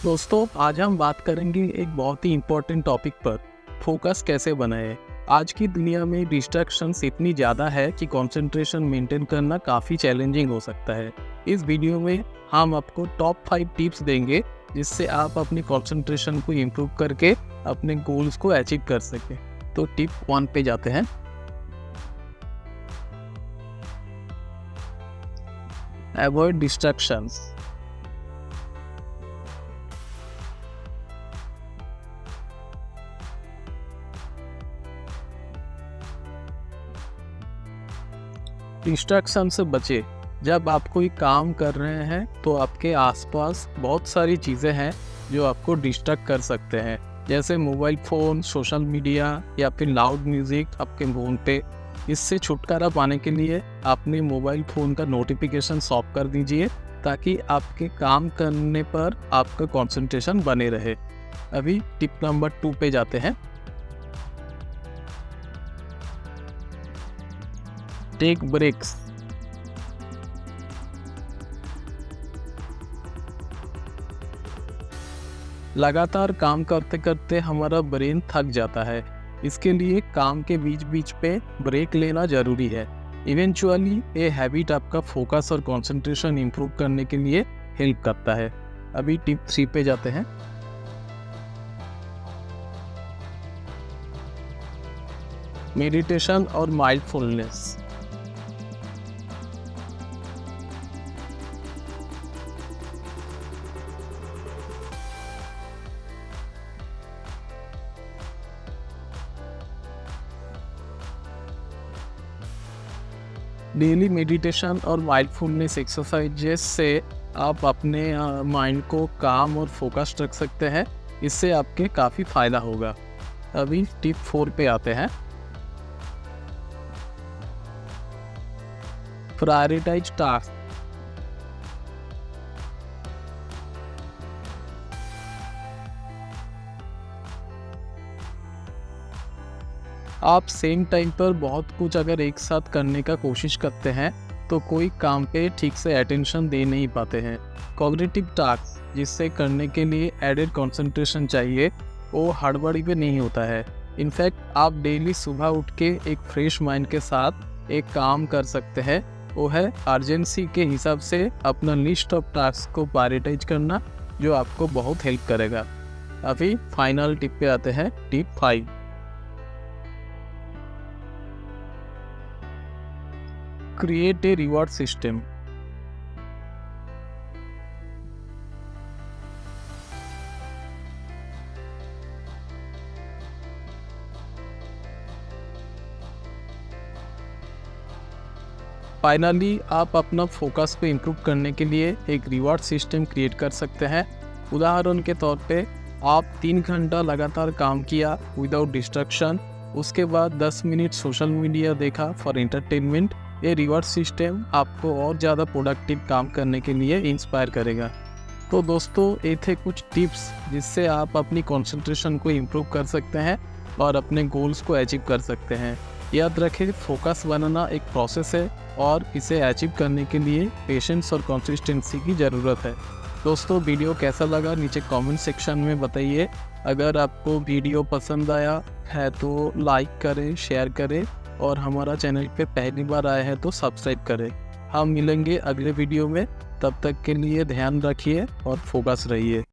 दोस्तों, आज हम बात करेंगे एक बहुत ही इम्पोर्टेंट टॉपिक पर, फोकस कैसे बनाए। आज की दुनिया में डिस्ट्रैक्शंस इतनी ज़्यादा है कि कंसंट्रेशन मेंटेन करना काफ़ी चैलेंजिंग हो सकता है। इस वीडियो में हम आपको टॉप 5 टिप्स देंगे जिससे आप अपनी कंसंट्रेशन को इम्प्रूव करके अपने गोल्स को अचीव कर सकें। तो टिप 1 पे जाते हैं। Avoid distractions. डिस्ट्रैक्शन से बचे। जब आप कोई काम कर रहे हैं तो आपके आसपास बहुत सारी चीज़ें हैं जो आपको डिस्ट्रैक्ट कर सकते हैं, जैसे मोबाइल फ़ोन, सोशल मीडिया या फिर लाउड म्यूज़िक आपके फ़ोन पे। इससे छुटकारा पाने के लिए अपने मोबाइल फ़ोन का नोटिफिकेशन ऑफ कर दीजिए ताकि आपके काम करने पर आपका कंसंट्रेशन बने रहे। अभी टिप नंबर 2 पे जाते हैं। Take breaks. लगातार काम करते करते हमारा ब्रेन थक जाता है। इसके लिए काम के बीच बीच पे ब्रेक लेना ज़रूरी है। इवेंचुअली ये हैबिट आपका फोकस और कंसंट्रेशन इंप्रूव करने के लिए हेल्प करता है। अभी टिप 3 पे जाते हैं। मेडिटेशन और माइंडफुलनेस। डेली मेडिटेशन और माइंडफुलनेस एक्सरसाइजेस से आप अपने माइंड को काम और फोकस्ड रख सकते हैं। इससे आपके काफ़ी फ़ायदा होगा। अभी टिप 4 पे आते हैं। Prioritize task. आप सेम टाइम पर बहुत कुछ अगर एक साथ करने का कोशिश करते हैं तो कोई काम पे ठीक से अटेंशन दे नहीं पाते हैं। कॉग्निटिव टास्क जिससे करने के लिए एडेड कंसंट्रेशन चाहिए, वो हड़बड़ी पे नहीं होता है। इनफैक्ट आप डेली सुबह उठ के एक फ्रेश माइंड के साथ एक काम कर सकते हैं। वो है अर्जेंसी के हिसाब से अपना लिस्ट ऑफ टास्क को प्रायोरिटाइज करना, जो आपको बहुत हेल्प करेगा। अभी फाइनल टिप पे आते हैं, tip 5। Create a reward system. Finally आप अपना फोकस को इम्प्रूव करने के लिए एक रिवॉर्ड सिस्टम क्रिएट कर सकते हैं। उदाहरण के तौर पे आप 3 घंटा लगातार काम किया विदाउट डिस्ट्रैक्शन, उसके बाद 10 मिनट सोशल मीडिया देखा फॉर एंटरटेनमेंट। ये रिवॉर्ड सिस्टम आपको और ज़्यादा प्रोडक्टिव काम करने के लिए इंस्पायर करेगा। तो दोस्तों, ये थे कुछ टिप्स जिससे आप अपनी कंसंट्रेशन को इम्प्रूव कर सकते हैं और अपने गोल्स को अचीव कर सकते हैं। याद रखें, फोकस बनाना एक प्रोसेस है और इसे अचीव करने के लिए पेशेंस और कंसिस्टेंसी की ज़रूरत है। दोस्तों, वीडियो कैसा लगा नीचे कमेंट सेक्शन में बताइए। अगर आपको वीडियो पसंद आया है तो लाइक करें, शेयर करें और हमारा चैनल पे पहली बार आए हैं तो सब्सक्राइब करें। हम मिलेंगे अगले वीडियो में। तब तक के लिए ध्यान रखिए और फोकस रहिए।